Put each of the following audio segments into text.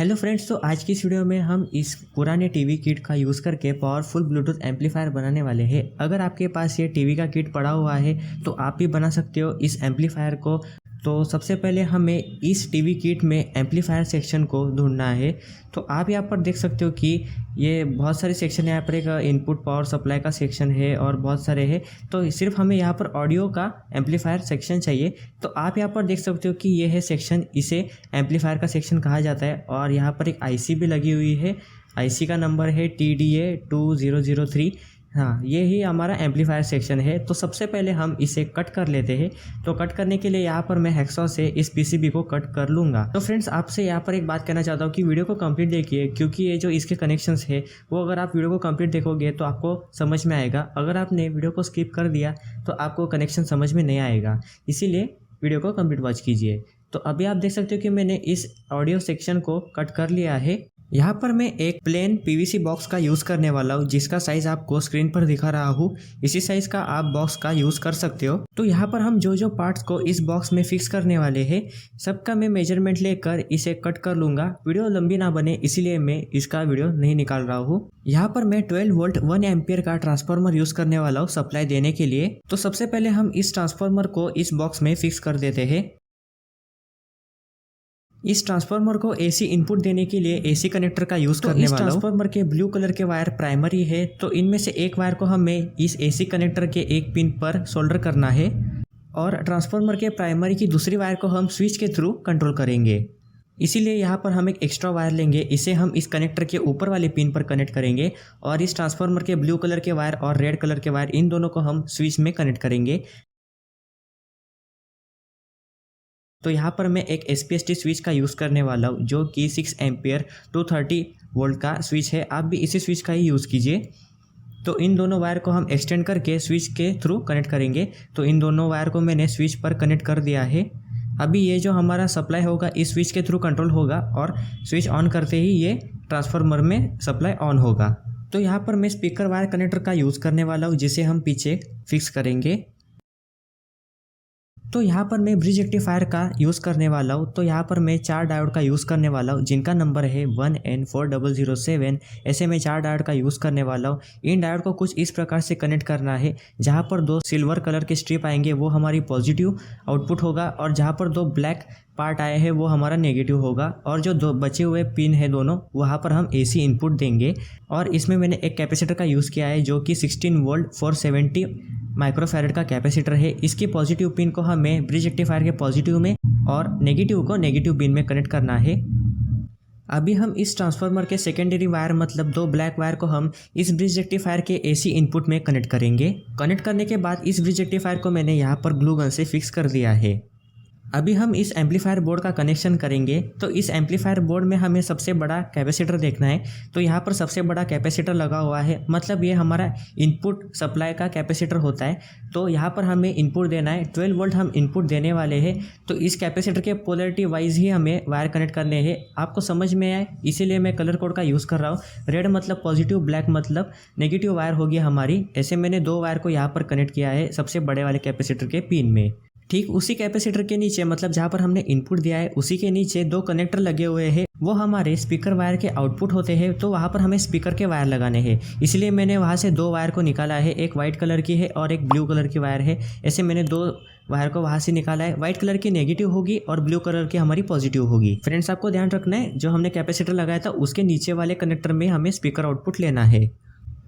Hello friends, तो आज की इस वीडियो में हम इस पुराने टीवी किट का यूज़ करके पावरफुल ब्लूटूथ एम्पलीफायर बनाने वाले हैं। अगर आपके पास ये टीवी का किट पड़ा हुआ है तो आप भी बना सकते हो इस एम्पलीफायर को। तो सबसे पहले हमें इस टीवी किट में एम्पलीफायर सेक्शन को ढूंढना है। तो आप यहाँ पर देख सकते हो कि ये बहुत सारे सेक्शन है। यहाँ पर एक इनपुट पावर सप्लाई का सेक्शन है और बहुत सारे हैं। तो सिर्फ हमें यहाँ पर ऑडियो का एम्पलीफायर सेक्शन चाहिए। तो आप यहाँ पर देख सकते हो कि ये है सेक्शन, इसे एम्पलीफायर का सेक्शन कहा जाता है। और यहाँ पर एक आईसी भी लगी हुई है। आईसी का नंबर है TDA2003। हाँ, ये ही हमारा एम्पलीफायर सेक्शन है। तो सबसे पहले हम इसे कट कर लेते हैं। तो कट करने के लिए यहाँ पर मैं हैक्सॉ से इस पीसीबी को कट कर लूँगा। तो फ्रेंड्स, आपसे यहाँ पर एक बात कहना चाहता हूँ कि वीडियो को कंप्लीट देखिए, क्योंकि ये जो इसके कनेक्शंस है वो अगर आप वीडियो को कंप्लीट देखोगे तो आपको समझ में आएगा। अगर आपने वीडियो को स्किप कर दिया तो आपको कनेक्शन समझ में नहीं आएगा। इसीलिए वीडियो को कंप्लीट वॉच कीजिए। तो अभी आप देख सकते हो कि मैंने इस ऑडियो सेक्शन को कट कर लिया है। यहाँ पर मैं एक प्लेन पीवीसी बॉक्स का यूज़ करने वाला हूँ, जिसका साइज़ आपको स्क्रीन पर दिखा रहा हूँ। इसी साइज़ का आप बॉक्स का यूज़ कर सकते हो। तो यहाँ पर हम जो जो पार्ट्स को इस बॉक्स में फिक्स करने वाले हैं, सबका मैं मेजरमेंट लेकर इसे कट कर लूँगा। वीडियो लंबी ना बने इसीलिए मैं इसका वीडियो नहीं निकाल रहा हूँ। यहाँ पर मैं 12 वोल्ट 1 एम्पियर का ट्रांसफार्मर यूज़ करने वाला हूँ सप्लाई देने के लिए। तो सबसे पहले हम इस ट्रांसफार्मर को इस बॉक्स में फिक्स कर देते हैं। इस ट्रांसफार्मर को एसी इनपुट देने के लिए एसी कनेक्टर का यूज़ करने वाला हूं। इस ट्रांसफार्मर के ब्लू कलर के वायर प्राइमरी है। तो इनमें से एक वायर को हमें इस एसी कनेक्टर के एक पिन पर सोल्डर करना है और ट्रांसफार्मर के प्राइमरी की दूसरी वायर को हम स्विच के थ्रू कंट्रोल करेंगे। इसीलिए यहाँ पर हम एक एक्स्ट्रा वायर लेंगे, इसे हम इस कनेक्टर के ऊपर वाले पिन पर कनेक्ट करेंगे और इस ट्रांसफार्मर के ब्लू कलर के वायर और रेड कलर के वायर, इन दोनों को हम स्विच में कनेक्ट करेंगे। तो यहाँ पर मैं एक SPST स्विच का यूज़ करने वाला हूँ, जो कि 6 एम्पियर 230 वोल्ट का स्विच है। आप भी इसी स्विच का ही यूज़ कीजिए। तो इन दोनों वायर को हम एक्सटेंड करके स्विच के थ्रू कनेक्ट करेंगे। तो इन दोनों वायर को मैंने स्विच पर कनेक्ट कर दिया है। अभी ये जो हमारा सप्लाई होगा इस स्विच के थ्रू कंट्रोल होगा और स्विच ऑन करते ही ये ट्रांसफार्मर में सप्लाई ऑन होगा। तो यहाँ पर मैं स्पीकर वायर कनेक्टर का यूज़ करने वाला हूँ, जिसे हम पीछे फिक्स करेंगे। तो यहाँ पर मैं ब्रिज रेक्टिफायर का यूज़ करने वाला हूँ। तो यहाँ पर मैं 4 डायोड का यूज़ करने वाला हूँ, जिनका नंबर है 1N4007। ऐसे मैं 4 डायोड का यूज़ करने वाला हूँ। इन डायोड को कुछ इस प्रकार से कनेक्ट करना है। जहाँ पर 2 सिल्वर कलर के स्ट्रिप आएंगे वो हमारी पॉजिटिव आउटपुट होगा और जहाँ पर 2 ब्लैक पार्ट आए हैं वो हमारा नेगेटिव होगा। और जो 2 बचे हुए पिन है दोनों, वहाँ पर हम एसी इनपुट देंगे। और इसमें मैंने एक कैपेसिटर का यूज़ किया है, जो कि 16 वोल्ट 470 माइक्रोफैरड का कैपेसिटर है। इसकी पॉजिटिव पिन को हमें ब्रिज रेक्टिफायर के पॉजिटिव में और नेगेटिव को नेगेटिव पिन में कनेक्ट करना है। अभी हम इस ट्रांसफार्मर के सेकेंडरी वायर, मतलब 2 ब्लैक वायर को हम इस ब्रिज रेक्टिफायर के एसी इनपुट में कनेक्ट करेंगे। कनेक्ट करने के बाद इस ब्रिज रेक्टिफायर को मैंने यहाँ पर ग्लू गन से फिक्स कर दिया है। अभी हम इस एम्पलीफायर बोर्ड का कनेक्शन करेंगे। तो इस एम्पलीफायर बोर्ड में हमें सबसे बड़ा कैपेसिटर देखना है। तो यहाँ पर सबसे बड़ा कैपेसिटर लगा हुआ है, मतलब ये हमारा इनपुट सप्लाई का कैपेसिटर होता है। तो यहाँ पर हमें इनपुट देना है, 12 वोल्ट हम इनपुट देने वाले हैं। तो इस कैपेसिटर के पोलरिटी वाइज ही हमें वायर कनेक्ट करने हैं। आपको समझ में आए इसीलिए मैं कलर कोड का यूज़ कर रहा हूँ। रेड मतलब पॉजिटिव, ब्लैक मतलब नेगेटिव वायर होगी हमारी। ऐसे मैंने 2 वायर को यहाँ पर कनेक्ट किया है सबसे बड़े वाले कैपेसिटर के पिन में। ठीक उसी कैपेसिटर के नीचे, मतलब जहाँ पर हमने इनपुट दिया है उसी के नीचे 2 कनेक्टर लगे हुए हैं, वो हमारे स्पीकर वायर के आउटपुट होते हैं। तो वहाँ पर हमें स्पीकर के वायर लगाने हैं। इसलिए मैंने वहाँ से 2 वायर को निकाला है, एक वाइट कलर की है और एक ब्लू कलर की वायर है। ऐसे मैंने 2 वायर को वहाँ से निकाला है। व्हाइट कलर की नेगेटिव होगी और ब्लू कलर की हमारी पॉजिटिव होगी। फ्रेंड्स, आपको ध्यान रखना है, जो हमने कैपेसिटर लगाया था उसके नीचे वाले कनेक्टर में हमें स्पीकर आउटपुट लेना है।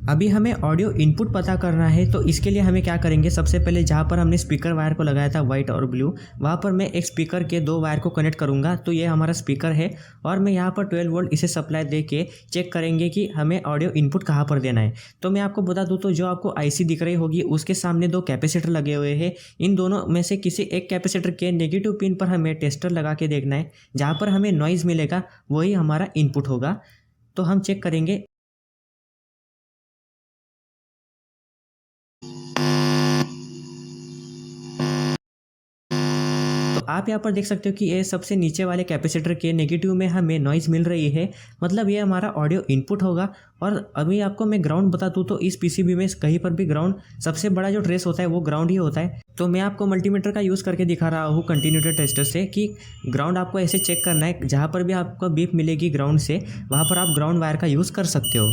अभी हमें ऑडियो इनपुट पता करना है। तो इसके लिए हमें क्या करेंगे, सबसे पहले जहाँ पर हमने स्पीकर वायर को लगाया था वाइट और ब्लू, वहाँ पर मैं एक स्पीकर के 2 वायर को कनेक्ट करूँगा। तो ये हमारा स्पीकर है और मैं यहाँ पर 12 वोल्ट इसे सप्लाई दे के चेक करेंगे कि हमें ऑडियो इनपुट कहाँ पर देना है। तो मैं आपको बता दूँ, तो जो आपको आईसी दिख रही होगी उसके सामने 2 कैपेसिटर लगे हुए हैं। इन दोनों में से किसी एक कैपेसिटर के नेगेटिव पिन पर हमें टेस्टर लगा के देखना है। जहाँ पर हमें नॉइज़ मिलेगा वही हमारा इनपुट होगा। तो हम चेक करेंगे। तो आप यहाँ पर देख सकते हो कि ये सबसे नीचे वाले कैपेसिटर के नेगेटिव में हमें नॉइज़ मिल रही है, मतलब ये हमारा ऑडियो इनपुट होगा। और अभी आपको मैं ग्राउंड बता दूँ तो इस पीसीबी में कहीं पर भी ग्राउंड, सबसे बड़ा जो ट्रेस होता है वो ग्राउंड ही होता है। तो मैं आपको मल्टीमीटर का यूज़ करके दिखा रहा हूँ कंटिन्यूटी टेस्टर से कि ग्राउंड आपको ऐसे चेक करना है, जहाँ पर भी आपको बीप मिलेगी ग्राउंड से वहाँ पर आप ग्राउंड वायर का यूज़ कर सकते हो।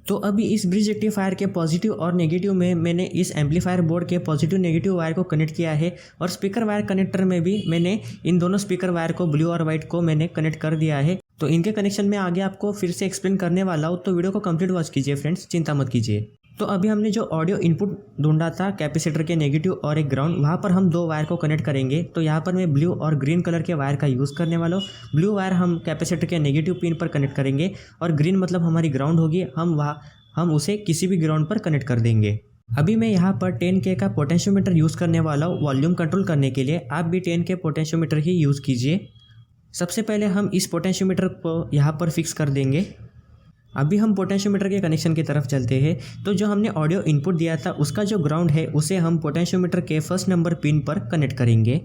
तो अभी इस ब्रिज रेक्टिफायर के पॉजिटिव और नेगेटिव में मैंने इस एम्पलीफायर बोर्ड के पॉजिटिव नेगेटिव वायर को कनेक्ट किया है, और स्पीकर वायर कनेक्टर में भी मैंने इन दोनों स्पीकर वायर को, ब्लू और वाइट को मैंने कनेक्ट कर दिया है। तो इनके कनेक्शन में आगे आपको फिर से एक्सप्लेन करने वाला हूँ, तो वीडियो को कंप्लीट वॉच कीजिए फ्रेंड्स, चिंता मत कीजिए। तो अभी हमने जो ऑडियो इनपुट ढूंढा था कैपेसिटर के नेगेटिव और एक ग्राउंड, वहाँ पर हम दो वायर को कनेक्ट करेंगे। तो यहाँ पर मैं ब्लू और ग्रीन कलर के वायर का यूज़ करने वाला हूँ। ब्लू वायर हम कैपेसिटर के नेगेटिव पिन पर कनेक्ट करेंगे, और ग्रीन मतलब हमारी ग्राउंड होगी, हम उसे किसी भी ग्राउंड पर कनेक्ट कर देंगे। अभी मैं यहाँ पर 10K का पोटेंशियोमीटर यूज़ करने वाला हूँ वॉल्यूम कंट्रोल करने के लिए। आप भी 10K पोटेंशियोमीटर ही यूज़ कीजिए। सबसे पहले हम इस पोटेंशियोमीटर को यहाँ पर फिक्स कर देंगे। अभी हम पोटेंशियोमीटर के कनेक्शन की तरफ चलते हैं। तो जो हमने ऑडियो इनपुट दिया था उसका जो ग्राउंड है उसे हम पोटेंशियोमीटर के फर्स्ट नंबर पिन पर कनेक्ट करेंगे,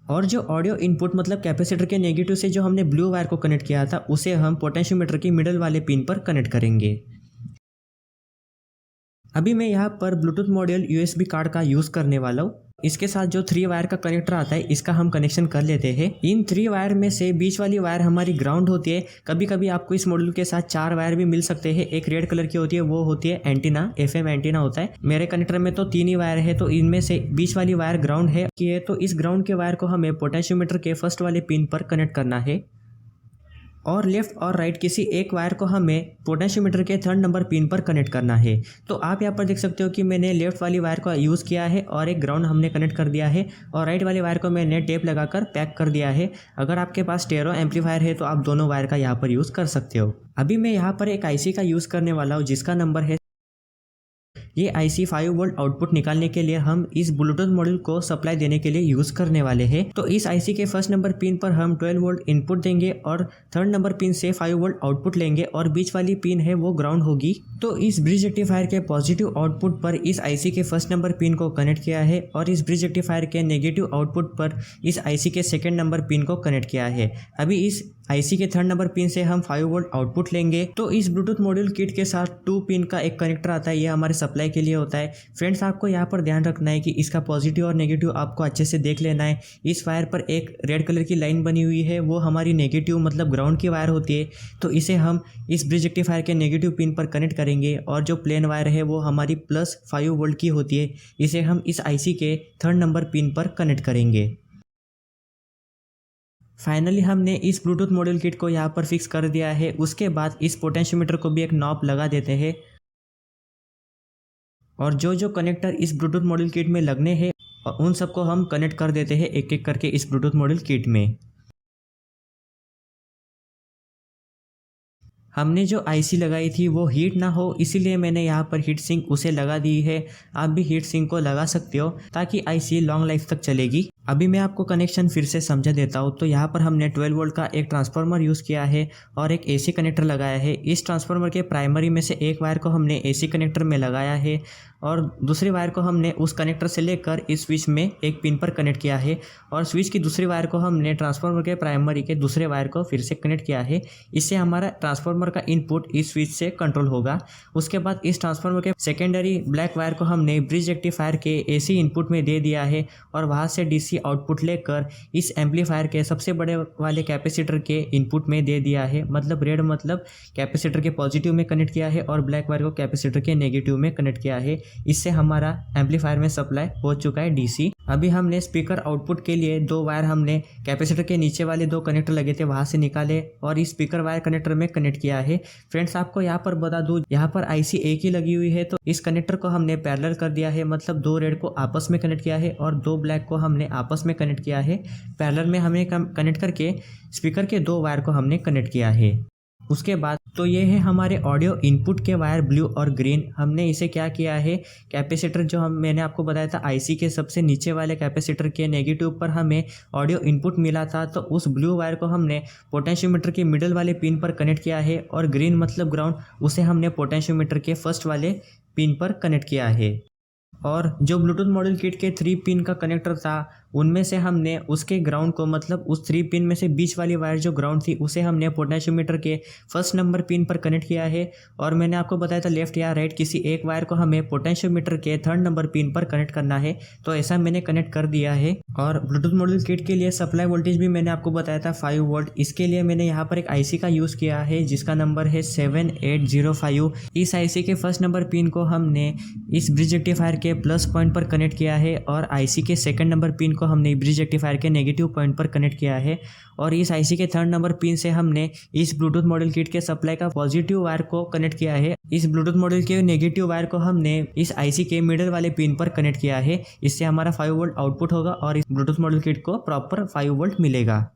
और जो ऑडियो इनपुट मतलब कैपेसिटर के नेगेटिव से जो हमने ब्लू वायर को कनेक्ट किया था उसे हम पोटेंशियोमीटर की मिडल वाले पिन पर कनेक्ट करेंगे। अभी मैं यहाँ पर ब्लूटूथ मॉड्यूल USB कार्ड का यूज़ करने वाला हूँ। इसके साथ जो 3 वायर का कनेक्टर आता है इसका हम कनेक्शन कर लेते हैं। इन 3 वायर में से बीच वाली वायर हमारी ग्राउंड होती है। कभी कभी आपको इस मॉड्यूल के साथ 4 वायर भी मिल सकते हैं। एक रेड कलर की होती है, वो होती है एंटीना, FM एंटीना होता है। मेरे कनेक्टर में तो 3 ही वायर है, तो इनमें से बीच वाली वायर ग्राउंड है कि तो इस ग्राउंड के वायर को हमें पोटेंशियोमीटर के फर्स्ट वाले पिन पर कनेक्ट करना है, और लेफ्ट और राइट किसी एक वायर को हमें पोटेंशियोमीटर के थर्ड नंबर पिन पर कनेक्ट करना है। तो आप यहाँ पर देख सकते हो कि मैंने लेफ्ट वाली वायर का यूज़ किया है और एक ग्राउंड हमने कनेक्ट कर दिया है, और राइट वाली वायर को मैंने टेप लगाकर पैक कर दिया है। अगर आपके पास स्टेरियो एम्पलीफायर है तो आप दोनों वायर का यहाँ पर यूज़ कर सकते हो। अभी मैं यहाँ पर एक IC का यूज़ करने वाला हूँ जिसका नंबर है, ये IC 5 वोल्ट आउटपुट निकालने के लिए हम इस ब्लूटूथ मॉड्यूल को सप्लाई देने के लिए यूज़ करने वाले हैं। तो इस IC के फर्स्ट नंबर पिन पर हम 12 वोल्ट इनपुट देंगे, और थर्ड नंबर पिन से 5 वोल्ट आउटपुट लेंगे, और बीच वाली पिन है वो ग्राउंड होगी। तो इस ब्रिज रेक्टिफायर के पॉजिटिव आउटपुट पर इस IC के फर्स्ट नंबर पिन को कनेक्ट किया है, और इस ब्रिज रेक्टिफायर के नेगेटिव आउटपुट पर इस IC के सेकेंड नंबर पिन को कनेक्ट किया है। अभी इस IC के थर्ड नंबर पिन से हम 5 वोल्ट आउटपुट लेंगे। तो इस ब्लूटूथ मॉड्यूल किट के साथ 2 पिन का एक कनेक्टर आता है, ये हमारे सप्लाई के लिए होता है। फ्रेंड्स, आपको यहाँ पर ध्यान रखना है कि इसका पॉजिटिव और नेगेटिव आपको अच्छे से देख लेना है। इस वायर पर एक रेड कलर की लाइन बनी हुई है, वो हमारी नेगेटिव मतलब ग्राउंड की वायर होती है। तो इसे हम इस ब्रिज रेक्टिफायर के नेगेटिव पिन पर कनेक्ट करेंगे, और जो प्लेन वायर है वो हमारी +5 वोल्ट की होती है, इसे हम इस IC के थर्ड नंबर पिन पर कनेक्ट करेंगे। फाइनली हमने इस ब्लूटूथ मॉड्यूल किट को यहाँ पर फिक्स कर दिया है। उसके बाद इस पोटेंशियोमीटर को भी एक नॉब लगा देते हैं, और जो कनेक्टर इस ब्लूटूथ मॉड्यूल किट में लगने हैं उन सबको हम कनेक्ट कर देते हैं एक एक करके इस ब्लूटूथ मॉड्यूल किट में। हमने जो IC लगाई थी वो हीट ना हो, इसीलिए मैंने यहाँ पर हीट सिंक उसे लगा दी है। आप भी हीट सिंक को लगा सकते हो ताकि IC लॉन्ग लाइफ तक चलेगी। अभी मैं आपको कनेक्शन फिर से समझा देता हूँ। तो यहाँ पर हमने 12 वोल्ट का एक ट्रांसफार्मर यूज़ किया है और एक AC कनेक्टर लगाया है। इस ट्रांसफार्मर के प्राइमरी में से एक वायर को हमने AC कनेक्टर में लगाया है, और दूसरी वायर को हमने उस कनेक्टर से लेकर इस स्विच में एक पिन पर कनेक्ट किया है, और स्विच की दूसरी वायर को हमने ट्रांसफार्मर के प्राइमरी के दूसरे वायर को फिर से कनेक्ट किया है। इससे हमारा ट्रांसफार्मर का इनपुट इस स्विच से कंट्रोल होगा। उसके बाद इस ट्रांसफार्मर के सेकेंडरी ब्लैक वायर को हमने ब्रिज रेक्टिफायर के AC इनपुट में दे दिया है, और वहाँ से DC आउटपुट लेकर इस एम्पलीफायर के सबसे बड़े वाले कैपेसिटर के इनपुट में दे दिया है। मतलब रेड मतलब कैपेसिटर के पॉजिटिव में कनेक्ट किया है, और ब्लैक वायर को कैपेसिटर के नेगेटिव में कनेक्ट किया है। इससे हमारा एम्पलीफायर में सप्लाई हो चुका है DC। अभी हमने स्पीकर आउटपुट के लिए 2 वायर हमने कैपेसिटर के नीचे वाले 2 कनेक्टर लगे थे वहाँ से निकाले, और इस स्पीकर वायर कनेक्टर में कनेक्ट किया है। फ्रेंड्स, आपको यहाँ पर बता दूँ, यहाँ पर IC एक ही लगी हुई है, तो इस कनेक्टर को हमने पैरेलल कर दिया है। मतलब 2 रेड को आपस में कनेक्ट किया है और 2 ब्लैक को हमने आपस में कनेक्ट किया है। पैरेलल में हमें कनेक्ट करके स्पीकर के 2 वायर को हमने कनेक्ट किया है। उसके बाद तो ये है हमारे ऑडियो इनपुट के वायर ब्लू और ग्रीन। हमने इसे क्या किया है, कैपेसिटर जो मैंने आपको बताया था IC के सबसे नीचे वाले कैपेसिटर के नेगेटिव पर हमें ऑडियो इनपुट मिला था, तो उस ब्लू वायर को हमने पोटेंशियोमीटर के मिडल वाले पिन पर कनेक्ट किया है, और ग्रीन मतलब ग्राउंड उसे हमने पोटेंशियोमीटर के फर्स्ट वाले पिन पर कनेक्ट किया है। और जो ब्लूटूथ मॉड्यूल किट के 3 पिन का कनेक्टर था उनमें से हमने उसके ग्राउंड को मतलब उस 3 पिन में से बीच वाली वायर जो ग्राउंड थी उसे हमने पोटेंशियोमीटर के फर्स्ट नंबर पिन पर कनेक्ट किया है। और मैंने आपको बताया था लेफ्ट या राइट किसी एक वायर को हमें पोटेंशियोमीटर के थर्ड नंबर पिन पर कनेक्ट करना है। तो ऐसा मैंने कनेक्ट कर दिया है। और ब्लूटूथ मॉड्यूल किट के लिए सप्लाई वोल्टेज भी मैंने आपको बताया था 5 वोल्ट। इसके लिए मैंने यहाँ पर एक आईसी का यूज़ किया है जिसका नंबर है 7805। इस आईसी के फर्स्ट नंबर पिन को हमने इस ब्रिज रेक्टिफायर के प्लस पॉइंट पर कनेक्ट किया है और आईसी के सेकंड नंबर पिन को हमने ब्रिज रेक्टिफायर के नेगेटिव पॉइंट पर कनेक्ट किया है। और इस आईसी के थर्ड नंबर पिन से हमने इस ब्लूटूथ मॉड्यूल किट के सप्लाई का पॉजिटिव वायर को कनेक्ट किया है। इस ब्लूटूथ मॉड्यूल के नेगेटिव वायर को हमने इस आईसी के मिडल वाले पिन पर कनेक्ट किया है। इससे हमारा 5 वोल्ट आउटपुट होगा और इस ब्लूटूथ मॉड्यूल किट को प्रॉपर 5 वोल्ट मिलेगा।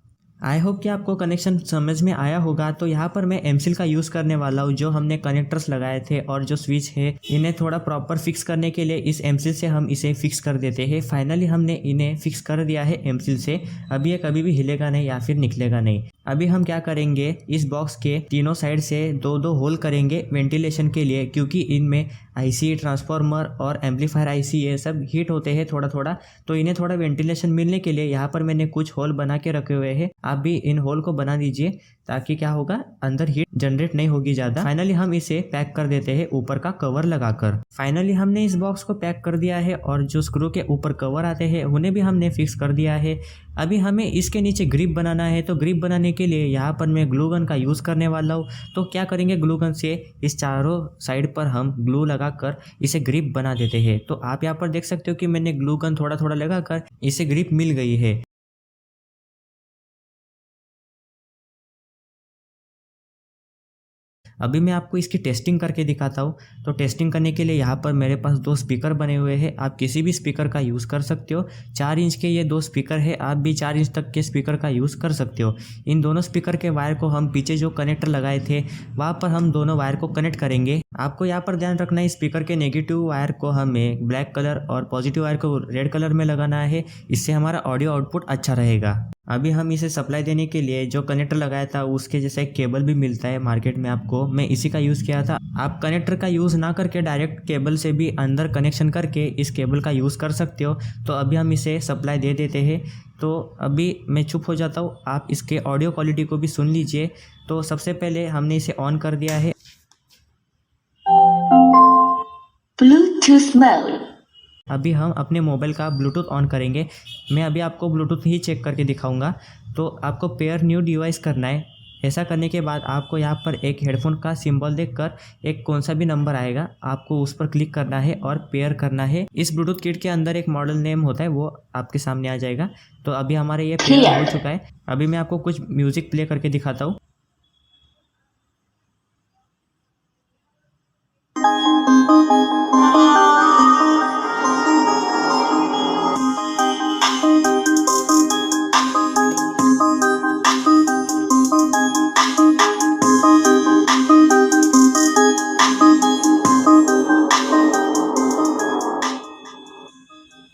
आई होप कि आपको कनेक्शन समझ में आया होगा। तो यहाँ पर मैं एमसील का यूज़ करने वाला हूँ। जो हमने कनेक्टर्स लगाए थे और जो स्विच है इन्हें थोड़ा प्रॉपर फिक्स करने के लिए इस एमसील से हम इसे फिक्स कर देते हैं। फाइनली हमने इन्हें फिक्स कर दिया है एमसील से। अभी ये कभी भी हिलेगा नहीं या फिर निकलेगा नहीं। अभी हम क्या करेंगे, इस बॉक्स के तीनों साइड से 2-2 होल करेंगे वेंटिलेशन के लिए, क्योंकि इनमें आईसी, ट्रांसफार्मर और एम्पलीफायर आईसी ये सब हीट होते हैं थोड़ा थोड़ा। तो इन्हें थोड़ा वेंटिलेशन मिलने के लिए यहाँ पर मैंने कुछ होल बना के रखे हुए हैं। आप भी इन होल को बना दीजिए ताकि क्या होगा, अंदर हीट जनरेट नहीं होगी ज़्यादा। फाइनली हम इसे पैक कर देते हैं ऊपर का कवर लगाकर। फाइनली हमने इस बॉक्स को पैक कर दिया है और जो स्क्रू के ऊपर कवर आते हैं उन्हें भी हमने फिक्स कर दिया है। अभी हमें इसके नीचे ग्रिप बनाना है। तो ग्रिप बनाने के लिए यहाँ पर मैं ग्लू गन का यूज़ करने वाला हूँ। तो क्या करेंगे, ग्लू गन से इस चारों साइड पर हम ग्लू लगाकर इसे ग्रिप बना देते हैं। तो आप यहाँ पर देख सकते हो कि मैंने ग्लू गन थोड़ा थोड़ा लगाकर इसे ग्रिप मिल गई है। अभी मैं आपको इसकी टेस्टिंग करके दिखाता हूँ। तो टेस्टिंग करने के लिए यहाँ पर मेरे पास 2 स्पीकर बने हुए हैं। आप किसी भी स्पीकर का यूज़ कर सकते हो। 4 इंच के ये 2 स्पीकर है, आप भी 4 इंच तक के स्पीकर का यूज़ कर सकते हो। इन दोनों स्पीकर के वायर को हम पीछे जो कनेक्टर लगाए थे वहाँ पर हम दोनों वायर को कनेक्ट करेंगे। आपको यहाँ पर ध्यान रखना है, स्पीकर के नेगेटिव वायर को हमें ब्लैक कलर और पॉजिटिव वायर को रेड कलर में लगाना है। इससे हमारा ऑडियो आउटपुट अच्छा रहेगा। अभी हम इसे सप्लाई देने के लिए जो कनेक्टर लगाया था उसके जैसा एक केबल भी मिलता है मार्केट में आपको, मैं इसी का यूज़ किया था। आप कनेक्टर का यूज़ ना करके डायरेक्ट केबल से भी अंदर कनेक्शन करके इस केबल का यूज़ कर सकते हो। तो अभी हम इसे सप्लाई दे देते हैं। तो अभी मैं चुप हो जाता हूँ, आप इसके ऑडियो क्वालिटी को भी सुन लीजिए। तो सबसे पहले हमने इसे ऑन कर दिया है। Bluetooth mode. अभी हम अपने मोबाइल का ब्लूटूथ ऑन करेंगे। मैं अभी आपको ब्लूटूथ ही चेक करके दिखाऊंगा। तो आपको पेयर न्यू डिवाइस करना है। ऐसा करने के बाद आपको यहाँ पर एक हेडफोन का सिंबल देखकर एक कौन सा भी नंबर आएगा, आपको उस पर क्लिक करना है और पेयर करना है। इस ब्लूटूथ किट के अंदर एक मॉडल नेम होता है, वो आपके सामने आ जाएगा। तो अभी हमारे ये पेयर हो चुका है। अभी मैं आपको कुछ म्यूज़िक प्ले करके दिखाता हूँ।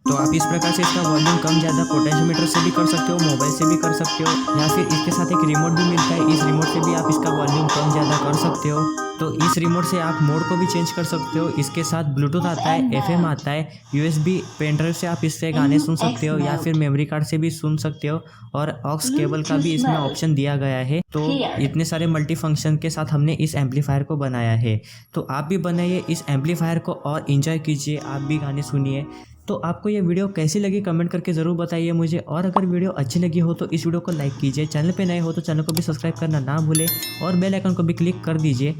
तो आप इस प्रकार से इसका वॉल्यूम कम ज़्यादा पोटेंशियोमीटर से भी कर सकते हो, मोबाइल से भी कर सकते हो, या फिर इसके साथ एक रिमोट भी मिलता है। इस रिमोट से भी आप इसका वॉल्यूम कम ज़्यादा कर सकते हो। तो इस रिमोट से आप मोड को भी चेंज कर सकते हो। इसके साथ ब्लूटूथ आता है, एफएम आता है, यूएसबी पेन ड्राइव से आप इससे गाने सुन सकते हो या फिर मेमोरी कार्ड से भी सुन सकते हो। और ऑक्स केबल का भी इसमें ऑप्शन दिया गया है। तो इतने सारे मल्टी फंक्शन के साथ हमने इस एम्पलीफायर को बनाया है। तो आप भी बनाइए इस एम्पलीफायर को और इन्जॉय कीजिए, आप भी गाने सुनिए। तो आपको ये वीडियो कैसी लगी कमेंट करके ज़रूर बताइए मुझे। और अगर वीडियो अच्छी लगी हो तो इस वीडियो को लाइक कीजिए, चैनल पे नए हो तो चैनल को भी सब्सक्राइब करना ना भूलें और बेल आइकन को भी क्लिक कर दीजिए।